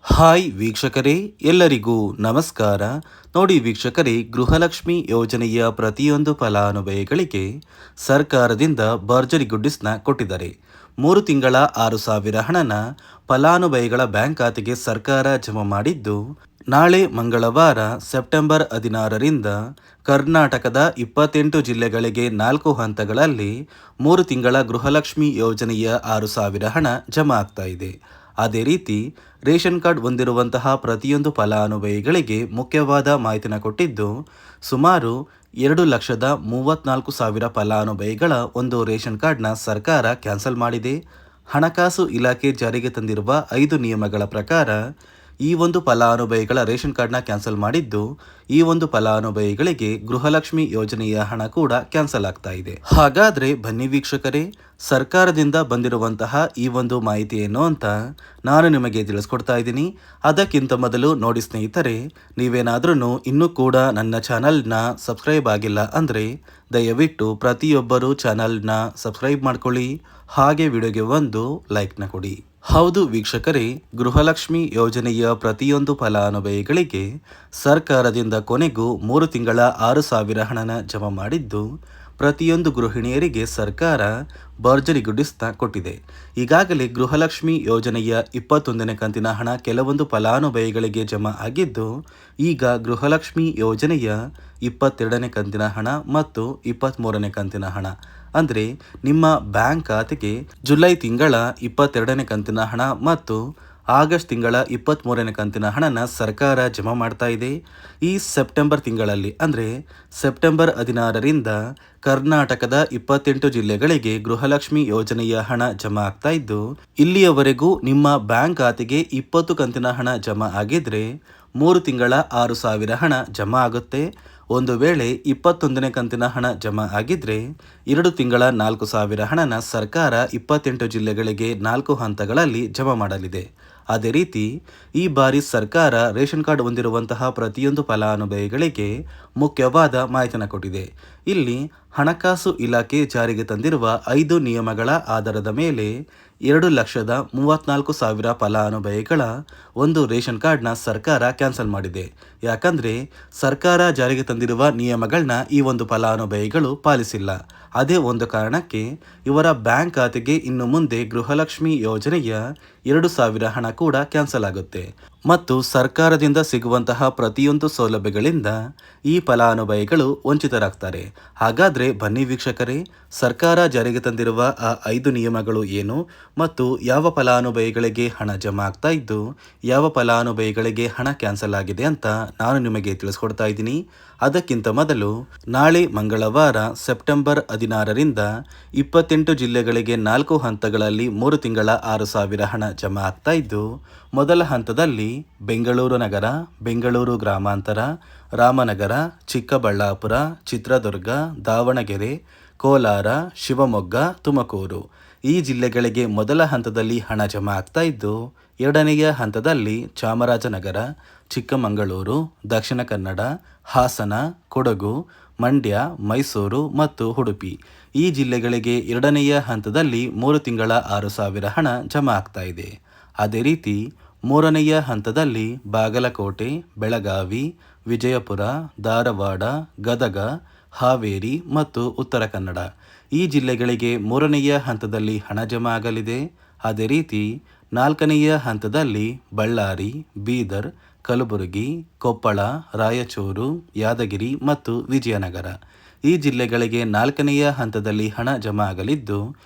Hi ವೀಕ್ಷಕರೇ, ಎಲ್ಲರಿಗೂ ನಮಸ್ಕಾರ. ನೋಡಿ ವೀಕ್ಷಕರೇ, ಗೃಹಲಕ್ಷ್ಮಿ ಯೋಜನೆಯ ಪ್ರತಿಯೊಂದು ಫಲಾನುಭವಿಗಳಿಗೆ ಸರ್ಕಾರದಿಂದ ಭರ್ಜರಿ ಗುಡ್ಡಿಸ್ನ ಕೊಟ್ಟಿದ್ದಾರೆ. 3 ತಿಂಗಳ 6,000 ಹಣನ ಫಲಾನುಭವಿಗಳ ಬ್ಯಾಂಕ್ ಖಾತೆಗೆ ಸರ್ಕಾರ ಜಮಾ ಮಾಡಿದ್ದು, ನಾಳೆ ಮಂಗಳವಾರ ಸೆಪ್ಟೆಂಬರ್ 16ರಿಂದ ಕರ್ನಾಟಕದ 28 ಜಿಲ್ಲೆಗಳಿಗೆ 4 ಹಂತಗಳಲ್ಲಿ 3 ತಿಂಗಳ ಗೃಹಲಕ್ಷ್ಮಿ ಯೋಜನೆಯ 6,000 ಹಣ ಜಮಾ ಆಗ್ತಾ ಇದೆ. ಅದೇ ರೀತಿ ರೇಷನ್ ಕಾರ್ಡ್ ಹೊಂದಿರುವಂತಹ ಪ್ರತಿಯೊಂದು ಫಲಾನುಭವಿಗಳಿಗೆ ಮುಖ್ಯವಾದ ಮಾಹಿತಿನ ಕೊಟ್ಟಿದ್ದು, ಸುಮಾರು 2,34,000 ಫಲಾನುಭವಿಗಳ ಒಂದು ರೇಷನ್ ಕಾರ್ಡ್ನ ಸರ್ಕಾರ ಕ್ಯಾನ್ಸಲ್ ಮಾಡಿದೆ. ಹಣಕಾಸು ಇಲಾಖೆ ಜಾರಿಗೆ ತಂದಿರುವ 5 ನಿಯಮಗಳ ಪ್ರಕಾರ ಈ ಒಂದು ಫಲಾನುಭವಿಗಳ ರೇಷನ್ ಕಾರ್ಡ್ನ ಕ್ಯಾನ್ಸಲ್ ಮಾಡಿದ್ದು, ಈ ಒಂದು ಫಲಾನುಭವಿಗಳಿಗೆ ಗೃಹಲಕ್ಷ್ಮಿ ಯೋಜನೆಯ ಹಣ ಕೂಡ ಕ್ಯಾನ್ಸಲ್ ಆಗ್ತಾ ಇದೆ. ಹಾಗಾದ್ರೆ ಬನ್ನಿ ವೀಕ್ಷಕರೇ, ಸರ್ಕಾರದಿಂದ ಬಂದಿರುವಂತಹ ಈ ಒಂದು ಮಾಹಿತಿ ಏನು ಅಂತ ನಾನು ನಿಮಗೆ ತಿಳಿಸ್ಕೊಡ್ತಾ ಇದ್ದೀನಿ. ಅದಕ್ಕಿಂತ ಮೊದಲು ನೋಡಿ ಸ್ನೇಹಿತರೆ, ನೀವೇನಾದ್ರೂ ಇನ್ನೂ ಕೂಡ ನನ್ನ ಚಾನಲ್ನ ಸಬ್ಸ್ಕ್ರೈಬ್ ಆಗಿಲ್ಲ ಅಂದರೆ ದಯವಿಟ್ಟು ಪ್ರತಿಯೊಬ್ಬರು ಚಾನಲ್ನ ಸಬ್ಸ್ಕ್ರೈಬ್ ಮಾಡ್ಕೊಳ್ಳಿ, ಹಾಗೆ ವಿಡಿಯೋಗೆ ಒಂದು ಲೈಕ್ನ ಕೊಡಿ. ಹೌದು ವೀಕ್ಷಕರೇ, ಗೃಹಲಕ್ಷ್ಮಿ ಯೋಜನೆಯ ಪ್ರತಿಯೊಂದು ಫಲಾನುಭವಿಗಳಿಗೆ ಸರ್ಕಾರದಿಂದ ಕೊನೆಗೂ 3 ತಿಂಗಳ 6,000 ಹಣನ ಜಮಾ ಮಾಡಿದ್ದು, ಪ್ರತಿಯೊಂದು ಗೃಹಿಣಿಯರಿಗೆ ಸರ್ಕಾರ ಭರ್ಜರಿ ಗುಡ್ಡಿಸ್ತಾ ಕೊಟ್ಟಿದೆ. ಈಗಾಗಲೇ ಗೃಹಲಕ್ಷ್ಮಿ ಯೋಜನೆಯ 21ನೇ ಕಂತಿನ ಹಣ ಕೆಲವೊಂದು ಫಲಾನುಭವಿಗಳಿಗೆ ಜಮಾ ಆಗಿದ್ದು, ಈಗ ಗೃಹಲಕ್ಷ್ಮಿ ಯೋಜನೆಯ 22ನೇ ಕಂತಿನ ಹಣ ಮತ್ತು 23ನೇ ಕಂತಿನ ಹಣ ಅಂದರೆ ನಿಮ್ಮ ಬ್ಯಾಂಕ್ ಖಾತೆಗೆ ಜುಲೈ ತಿಂಗಳ 22ನೇ ಕಂತಿನ ಹಣ ಮತ್ತು ಆಗಸ್ಟ್ ತಿಂಗಳ 23ನೇ ಕಂತಿನ ಹಣನ ಸರ್ಕಾರ ಜಮಾ ಮಾಡ್ತಾ ಇದೆ. ಈ ಸೆಪ್ಟೆಂಬರ್ ತಿಂಗಳಲ್ಲಿ ಅಂದರೆ ಸೆಪ್ಟೆಂಬರ್ 16ರಿಂದ ಕರ್ನಾಟಕದ 28 ಜಿಲ್ಲೆಗಳಿಗೆ ಗೃಹಲಕ್ಷ್ಮಿ ಯೋಜನೆಯ ಹಣ ಜಮಾ ಆಗ್ತಾ ಇದ್ದು, ಇಲ್ಲಿಯವರೆಗೂ ನಿಮ್ಮ ಬ್ಯಾಂಕ್ ಖಾತೆಗೆ 20 ಕಂತಿನ ಹಣ ಜಮಾ ಆಗಿದ್ರೆ 3 ತಿಂಗಳ 6,000 ಹಣ ಜಮಾ ಆಗುತ್ತೆ. ಒಂದು ವೇಳೆ 21ನೇ ಕಂತಿನ ಹಣ ಜಮಾ ಆಗಿದ್ರೆ 2 ತಿಂಗಳ 4,000 ಹಣನ ಸರ್ಕಾರ 28 ಜಿಲ್ಲೆಗಳಿಗೆ 4 ಹಂತಗಳಲ್ಲಿ ಜಮಾ ಮಾಡಲಿದೆ. ಅದೇ ರೀತಿ ಈ ಬಾರಿ ಸರ್ಕಾರ ರೇಷನ್ ಕಾರ್ಡ್ ಹೊಂದಿರುವಂತಹ ಪ್ರತಿಯೊಂದು ಫಲಾನುಭವಿಗಳಿಗೆ ಮುಖ್ಯವಾದ ಮಾಹಿತಿನ ಕೊಟ್ಟಿದೆ. ಇಲ್ಲಿ ಹಣಕಾಸು ಇಲಾಖೆ ಜಾರಿಗೆ ತಂದಿರುವ 5 ನಿಯಮಗಳ ಆಧಾರದ ಮೇಲೆ 2,34,000 ಫಲಾನುಭವಿಗಳ ಒಂದು ರೇಷನ್ ಕಾರ್ಡ್ನ ಸರ್ಕಾರ ಕ್ಯಾನ್ಸಲ್ ಮಾಡಿದೆ. ಯಾಕಂದ್ರೆ ಸರ್ಕಾರ ಜಾರಿಗೆ ತಂದಿರುವ ನಿಯಮಗಳನ್ನ ಈ ಒಂದು ಫಲಾನುಭವಿಗಳು ಪಾಲಿಸಿಲ್ಲ. ಅದೇ ಒಂದು ಕಾರಣಕ್ಕೆ ಇವರ ಬ್ಯಾಂಕ್ ಖಾತೆಗೆ ಇನ್ನು ಮುಂದೆ ಗೃಹಲಕ್ಷ್ಮಿ ಯೋಜನೆಯ 2,000 ಹಣ ಕೂಡ ಕ್ಯಾನ್ಸಲ್ ಆಗುತ್ತೆ ಮತ್ತು ಸರ್ಕಾರದಿಂದ ಸಿಗುವಂತಹ ಪ್ರತಿಯೊಂದು ಸೌಲಭ್ಯಗಳಿಂದ ಈ ಫಲಾನುಭವಿಗಳು ವಂಚಿತರಾಗ್ತಾರೆ. ಹಾಗಾದ್ರೆ ಬನ್ನಿ ವೀಕ್ಷಕರೇ, ಸರ್ಕಾರ ಜಾರಿಗೆ ತಂದಿರುವ ಆ 5 ನಿಯಮಗಳು ಏನು ಮತ್ತು ಯಾವ ಫಲಾನುಭವಿಗಳಿಗೆ ಹಣ ಜಮಾ ಆಗ್ತಾ ಇದ್ದು, ಯಾವ ಫಲಾನುಭವಿಗಳಿಗೆ ಹಣ ಕ್ಯಾನ್ಸಲ್ ಆಗಿದೆ ಅಂತ ನಾನು ನಿಮಗೆ ತಿಳಿಸ್ಕೊಡ್ತಾ ಇದ್ದೀನಿ. ಅದಕ್ಕಿಂತ ಮೊದಲು ನಾಳೆ ಮಂಗಳವಾರ ಸೆಪ್ಟೆಂಬರ್ 16ರಿಂದ 28 ಜಿಲ್ಲೆಗಳಿಗೆ 4 ಹಂತಗಳಲ್ಲಿ 3 ತಿಂಗಳ 6,000 ಹಣ ಜಮಾ ಆಗ್ತಾ ಇದ್ದು, ಮೊದಲ ಹಂತದಲ್ಲಿ ಬೆಂಗಳೂರು ನಗರ, ಬೆಂಗಳೂರು ಗ್ರಾಮಾಂತರ, ರಾಮನಗರ, ಚಿಕ್ಕಬಳ್ಳಾಪುರ, ಚಿತ್ರದುರ್ಗ, ದಾವಣಗೆರೆ, ಕೋಲಾರ, ಶಿವಮೊಗ್ಗ, ತುಮಕೂರು ಈ ಜಿಲ್ಲೆಗಳಿಗೆ ಮೊದಲ ಹಂತದಲ್ಲಿ ಹಣ ಜಮಾ ಆಗ್ತಾ ಇದ್ದು, ಎರಡನೆಯ ಹಂತದಲ್ಲಿ ಚಾಮರಾಜನಗರ, ಚಿಕ್ಕಮಗಳೂರು, ದಕ್ಷಿಣ ಕನ್ನಡ, ಹಾಸನ, ಕೊಡಗು, ಮಂಡ್ಯ, ಮೈಸೂರು ಮತ್ತು ಉಡುಪಿ ಈ ಜಿಲ್ಲೆಗಳಿಗೆ ಎರಡನೆಯ ಹಂತದಲ್ಲಿ 3 ತಿಂಗಳ 6,000 ಹಣ ಜಮಾ ಆಗ್ತಾ ಇದೆ. ಅದೇ ರೀತಿ ಮೂರನೆಯ ಹಂತದಲ್ಲಿ ಬಾಗಲಕೋಟೆ, ಬೆಳಗಾವಿ, ವಿಜಯಪುರ, ಧಾರವಾಡ, ಗದಗ, ಹಾವೇರಿ ಮತ್ತು ಉತ್ತರ ಕನ್ನಡ ಈ ಜಿಲ್ಲೆಗಳಿಗೆ 3ನೆಯ ಹಂತದಲ್ಲಿ ಹಣ ಜಮಾ ಆಗಲಿದೆ. ಅದೇ ರೀತಿ 4ನೆಯ ಹಂತದಲ್ಲಿ ಬಳ್ಳಾರಿ, ಬೀದರ್, ಕಲಬುರಗಿ, ಕೊಪ್ಪಳ, ರಾಯಚೂರು, ಯಾದಗಿರಿ ಮತ್ತು ವಿಜಯನಗರ ಈ ಜಿಲ್ಲೆಗಳಿಗೆ 4ನೆಯ ಹಂತದಲ್ಲಿ ಹಣ ಜಮಾ ಆಗಲಿದ್ದು,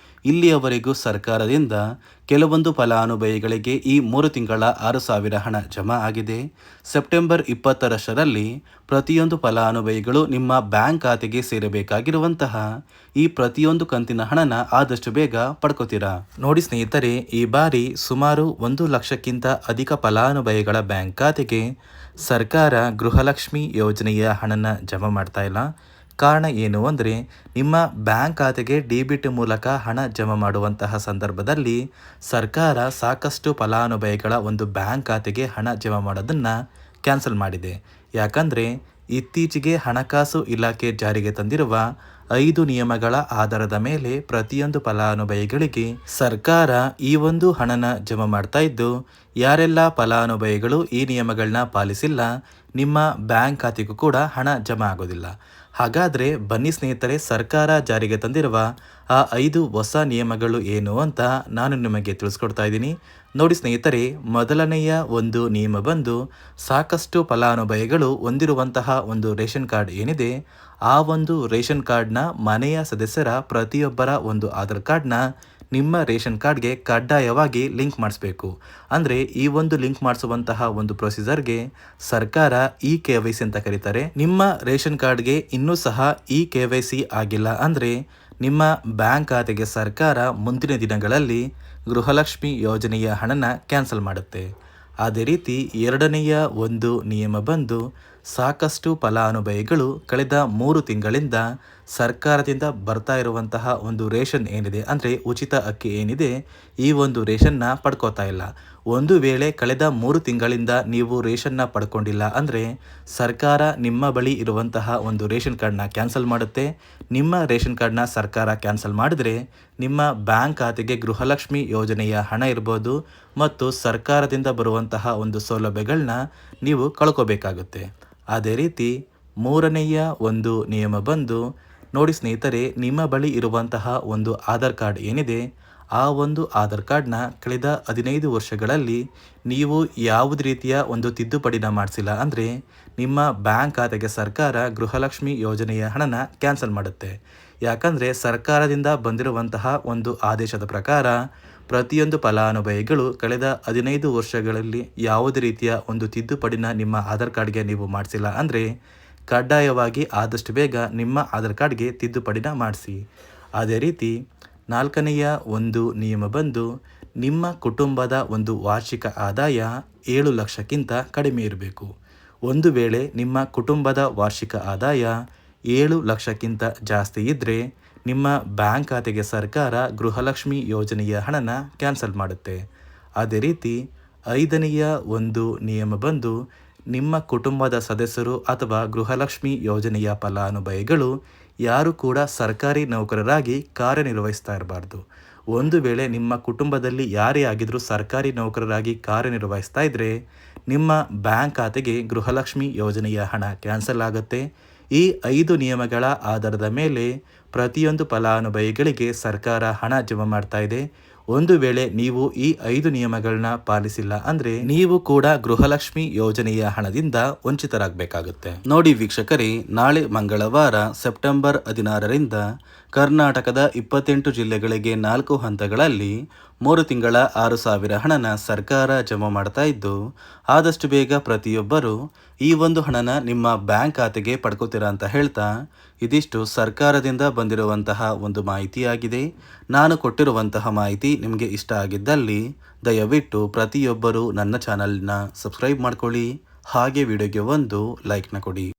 ಇಲ್ಲಿಯವರೆಗೂ ಸರ್ಕಾರದಿಂದ ಕೆಲವೊಂದು ಫಲಾನುಭವಿಗಳಿಗೆ ಈ 3 ತಿಂಗಳ 6,000 ಹಣ ಜಮಾ ಆಗಿದೆ. ಸೆಪ್ಟೆಂಬರ್ 20ರಷ್ಟರಲ್ಲಿ ಪ್ರತಿಯೊಂದು ಫಲಾನುಭವಿಗಳು ನಿಮ್ಮ ಬ್ಯಾಂಕ್ ಖಾತೆಗೆ ಸೇರಬೇಕಾಗಿರುವಂತಹ ಈ ಪ್ರತಿಯೊಂದು ಕಂತಿನ ಹಣನ ಆದಷ್ಟು ಬೇಗ ಪಡ್ಕೋತೀರಾ. ನೋಡಿ ಸ್ನೇಹಿತರೆ, ಈ ಬಾರಿ ಸುಮಾರು 1 ಲಕ್ಷಕ್ಕಿಂತ ಅಧಿಕ ಫಲಾನುಭವಿಗಳ ಬ್ಯಾಂಕ್ ಖಾತೆಗೆ ಸರ್ಕಾರ ಗೃಹಲಕ್ಷ್ಮಿ ಯೋಜನೆಯ ಹಣನ ಜಮಾ ಮಾಡ್ತಾ ಇಲ್ಲ. ಕಾರಣ ಏನು ಅಂದರೆ, ನಿಮ್ಮ ಬ್ಯಾಂಕ್ ಖಾತೆಗೆ ಡೆಬಿಟ್ ಮೂಲಕ ಹಣ ಜಮಾ ಮಾಡುವಂತಹ ಸಂದರ್ಭದಲ್ಲಿ ಸರ್ಕಾರ ಸಾಕಷ್ಟು ಫಲಾನುಭವಿಗಳ ಒಂದು ಬ್ಯಾಂಕ್ ಖಾತೆಗೆ ಹಣ ಜಮಾ ಮಾಡೋದನ್ನು ಕ್ಯಾನ್ಸಲ್ ಮಾಡಿದೆ. ಯಾಕಂದರೆ ಇತ್ತೀಚೆಗೆ ಹಣಕಾಸು ಇಲಾಖೆ ಜಾರಿಗೆ ತಂದಿರುವ 5 ನಿಯಮಗಳ ಆಧಾರದ ಮೇಲೆ ಪ್ರತಿಯೊಂದು ಫಲಾನುಭವಿಗಳಿಗೆ ಸರ್ಕಾರ ಈ ಒಂದು ಹಣನ ಜಮಾ ಮಾಡ್ತಾ ಇದ್ದು, ಯಾರೆಲ್ಲ ಫಲಾನುಭವಿಗಳು ಈ ನಿಯಮಗಳನ್ನ ಪಾಲಿಸಿಲ್ಲ ನಿಮ್ಮ ಬ್ಯಾಂಕ್ ಖಾತೆಗೂ ಕೂಡ ಹಣ ಜಮಾ ಆಗೋದಿಲ್ಲ. ಹಾಗಾದರೆ ಬನ್ನಿ ಸ್ನೇಹಿತರೆ, ಸರ್ಕಾರ ಜಾರಿಗೆ ತಂದಿರುವ ಆ 5 ಹೊಸ ನಿಯಮಗಳು ಏನು ಅಂತ ನಾನು ನಿಮಗೆ ತಿಳಿಸ್ಕೊಡ್ತಾ ಇದ್ದೀನಿ. ನೋಡಿ ಸ್ನೇಹಿತರೆ, ಮೊದಲನೆಯ ಒಂದು ನಿಯಮ ಬಂದು, ಸಾಕಷ್ಟು ಫಲಾನುಭವಿಗಳು ಹೊಂದಿರುವಂತಹ ಒಂದು ರೇಷನ್ ಕಾರ್ಡ್ ಏನಿದೆ, ಆ ಒಂದು ರೇಷನ್ ಕಾರ್ಡ್ನ ಮನೆಯ ಸದಸ್ಯರ ಪ್ರತಿಯೊಬ್ಬರ ಒಂದು ಆಧಾರ್ ಕಾರ್ಡ್ನ ನಿಮ್ಮ ರೇಷನ್ ಕಾರ್ಡ್ಗೆ ಕಡ್ಡಾಯವಾಗಿ ಲಿಂಕ್ ಮಾಡಿಸ್ಬೇಕು. ಅಂದರೆ ಈ ಒಂದು ಲಿಂಕ್ ಮಾಡಿಸುವಂತಹ ಒಂದು ಪ್ರೊಸೀಜರ್ಗೆ ಸರ್ಕಾರ KYC ಅಂತ ಕರೀತಾರೆ. ನಿಮ್ಮ ರೇಷನ್ ಕಾರ್ಡ್ಗೆ ಇನ್ನೂ ಸಹ KYC ಆಗಿಲ್ಲ ಅಂದರೆ ನಿಮ್ಮ ಬ್ಯಾಂಕ್ ಖಾತೆಗೆ ಸರ್ಕಾರ ಮುಂದಿನ ದಿನಗಳಲ್ಲಿ ಗೃಹಲಕ್ಷ್ಮಿ ಯೋಜನೆಯ ಹಣನ ಕ್ಯಾನ್ಸಲ್ ಮಾಡುತ್ತೆ. ಅದೇ ರೀತಿ ಎರಡನೆಯ ಒಂದು ನಿಯಮ ಬಂದು, ಸಾಕಷ್ಟು ಫಲಾನುಭವಿಗಳು ಕಳೆದ 3 ತಿಂಗಳಿಂದ ಸರ್ಕಾರದಿಂದ ಬರ್ತಾ ಇರುವಂತಹ ಒಂದು ರೇಷನ್ ಏನಿದೆ, ಅಂದರೆ ಉಚಿತ ಅಕ್ಕಿ ಏನಿದೆ, ಈ ಒಂದು ರೇಷನ್ನ ಪಡ್ಕೋತಾ ಇಲ್ಲ. ಒಂದು ವೇಳೆ ಕಳೆದ 3 ತಿಂಗಳಿಂದ ನೀವು ರೇಷನ್ನ ಪಡ್ಕೊಂಡಿಲ್ಲ ಅಂದರೆ ಸರ್ಕಾರ ನಿಮ್ಮ ಬಳಿ ಇರುವಂತಹ ಒಂದು ರೇಷನ್ ಕಾರ್ಡ್ನ ಕ್ಯಾನ್ಸಲ್ ಮಾಡುತ್ತೆ. ನಿಮ್ಮ ರೇಷನ್ ಕಾರ್ಡ್ನ ಸರ್ಕಾರ ಕ್ಯಾನ್ಸಲ್ ಮಾಡಿದ್ರೆ ನಿಮ್ಮ ಬ್ಯಾಂಕ್ ಖಾತೆಗೆ ಗೃಹಲಕ್ಷ್ಮಿ ಯೋಜನೆಯ ಹಣ ಇರ್ಬೋದು ಮತ್ತು ಸರ್ಕಾರದಿಂದ ಬರುವಂತಹ ಒಂದು ಸೌಲಭ್ಯಗಳನ್ನ ನೀವು ಕಳ್ಕೋಬೇಕಾಗುತ್ತೆ. ಅದೇ ರೀತಿ ಮೂರನೆಯ ಒಂದು ನಿಯಮ ಬಂದು, ನೋಡಿ ಸ್ನೇಹಿತರೆ, ನಿಮ್ಮ ಬಳಿ ಇರುವಂತಹ ಒಂದು ಆಧಾರ್ ಕಾರ್ಡ್ ಏನಿದೆ, ಆ ಒಂದು ಆಧಾರ್ ಕಾರ್ಡ್ನ ಕಳೆದ 15 ವರ್ಷಗಳಲ್ಲಿ ನೀವು ಯಾವುದೇ ರೀತಿಯ ಒಂದು ತಿದ್ದುಪಡಿನ ಮಾಡಿಸಿಲ್ಲ ಅಂದರೆ ನಿಮ್ಮ ಬ್ಯಾಂಕ್ ಖಾತೆಗೆ ಸರ್ಕಾರ ಗೃಹಲಕ್ಷ್ಮಿ ಯೋಜನೆಯ ಹಣನ ಕ್ಯಾನ್ಸಲ್ ಮಾಡುತ್ತೆ. ಯಾಕಂದರೆ ಸರ್ಕಾರದಿಂದ ಬಂದಿರುವಂತಹ ಒಂದು ಆದೇಶದ ಪ್ರಕಾರ ಪ್ರತಿಯೊಂದು ಫಲಾನುಭವಿಗಳು ಕಳೆದ 15 ವರ್ಷಗಳಲ್ಲಿ ಯಾವುದೇ ರೀತಿಯ ಒಂದು ತಿದ್ದುಪಡಿನ ನಿಮ್ಮ ಆಧಾರ್ ಕಾರ್ಡ್ಗೆ ನೀವು ಮಾಡಿಸಿಲ್ಲ ಅಂದರೆ ಕಡ್ಡಾಯವಾಗಿ ಆದಷ್ಟು ಬೇಗ ನಿಮ್ಮ ಆಧಾರ್ ಕಾರ್ಡ್ಗೆ ತಿದ್ದುಪಡಿನ ಮಾಡಿಸಿ. ಅದೇ ರೀತಿ ನಾಲ್ಕನೆಯ ಒಂದು ನಿಯಮ ಬಂದು, ನಿಮ್ಮ ಕುಟುಂಬದ ಒಂದು ವಾರ್ಷಿಕ ಆದಾಯ 7 ಲಕ್ಷಕ್ಕಿಂತ ಕಡಿಮೆ ಇರಬೇಕು. ಒಂದು ವೇಳೆ ನಿಮ್ಮ ಕುಟುಂಬದ ವಾರ್ಷಿಕ ಆದಾಯ 7 ಲಕ್ಷಕ್ಕಿಂತ ಜಾಸ್ತಿ ಇದ್ದರೆ ನಿಮ್ಮ ಬ್ಯಾಂಕ್ ಖಾತೆಗೆ ಸರ್ಕಾರ ಗೃಹಲಕ್ಷ್ಮಿ ಯೋಜನೆಯ ಹಣನ ಕ್ಯಾನ್ಸಲ್ ಮಾಡುತ್ತೆ. ಅದೇ ರೀತಿ 5ನೆಯ ಒಂದು ನಿಯಮ ಬಂದು, ನಿಮ್ಮ ಕುಟುಂಬದ ಸದಸ್ಯರು ಅಥವಾ ಗೃಹಲಕ್ಷ್ಮಿ ಯೋಜನೆಯ ಫಲಾನುಭವಿಗಳು ಯಾರು ಕೂಡ ಸರ್ಕಾರಿ ನೌಕರರಾಗಿ ಕಾರ್ಯನಿರ್ವಹಿಸ್ತಾ ಇರಬಾರ್ದು. ಒಂದು ವೇಳೆ ನಿಮ್ಮ ಕುಟುಂಬದಲ್ಲಿ ಯಾರೇ ಆಗಿದ್ರೂ ಸರ್ಕಾರಿ ನೌಕರರಾಗಿ ಕಾರ್ಯನಿರ್ವಹಿಸ್ತಾ ಇದ್ದರೆ ನಿಮ್ಮ ಬ್ಯಾಂಕ್ ಖಾತೆಗೆ ಗೃಹಲಕ್ಷ್ಮಿ ಯೋಜನೆಯ ಹಣ ಕ್ಯಾನ್ಸಲ್ ಆಗುತ್ತೆ. ಈ 5 ನಿಯಮಗಳ ಆಧಾರದ ಮೇಲೆ ಪ್ರತಿಯೊಂದು ಫಲಾನುಭವಿಗಳಿಗೆ ಸರ್ಕಾರ ಹಣ ಜಮಾ ಮಾಡ್ತಾ ಇದೆ. ಒಂದು ವೇಳೆ ನೀವು ಈ 5 ನಿಯಮಗಳನ್ನ ಪಾಲಿಸಿಲ್ಲ ಅಂದರೆ ನೀವು ಕೂಡ ಗೃಹಲಕ್ಷ್ಮಿ ಯೋಜನೆಯ ಹಣದಿಂದ ವಂಚಿತರಾಗಬೇಕಾಗುತ್ತೆ. ನೋಡಿ ವೀಕ್ಷಕರೇ, ನಾಳೆ ಮಂಗಳವಾರ ಸೆಪ್ಟೆಂಬರ್ 16ರಿಂದ ಕರ್ನಾಟಕದ 28 ಜಿಲ್ಲೆಗಳಿಗೆ 4 ಹಂತಗಳಲ್ಲಿ 3 ತಿಂಗಳ 6,000 ಹಣನ ಸರ್ಕಾರ ಜಮಾ ಮಾಡ್ತಾ ಇದ್ದು, ಆದಷ್ಟು ಬೇಗ ಪ್ರತಿಯೊಬ್ಬರು ಈ ಒಂದು ಹಣನ ನಿಮ್ಮ ಬ್ಯಾಂಕ್ ಖಾತೆಗೆ ಪಡ್ಕೋತೀರಾ ಅಂತ ಹೇಳ್ತಾ, ಇದಿಷ್ಟು ಸರ್ಕಾರದಿಂದ ಬಂದಿರುವಂತಹ ಒಂದು ಮಾಹಿತಿಯಾಗಿದೆ. ನಾನು ಕೊಟ್ಟಿರುವಂತಹ ಮಾಹಿತಿ ನಿಮಗೆ ಇಷ್ಟ ಆಗಿದ್ದಲ್ಲಿ ದಯವಿಟ್ಟು ಪ್ರತಿಯೊಬ್ಬರು ನನ್ನ ಚಾನಲ್ನ ಸಬ್ಸ್ಕ್ರೈಬ್ ಮಾಡ್ಕೊಳ್ಳಿ, ಹಾಗೆ ವಿಡಿಯೋಗೆ ಒಂದು ಲೈಕ್ನ ಕೊಡಿ.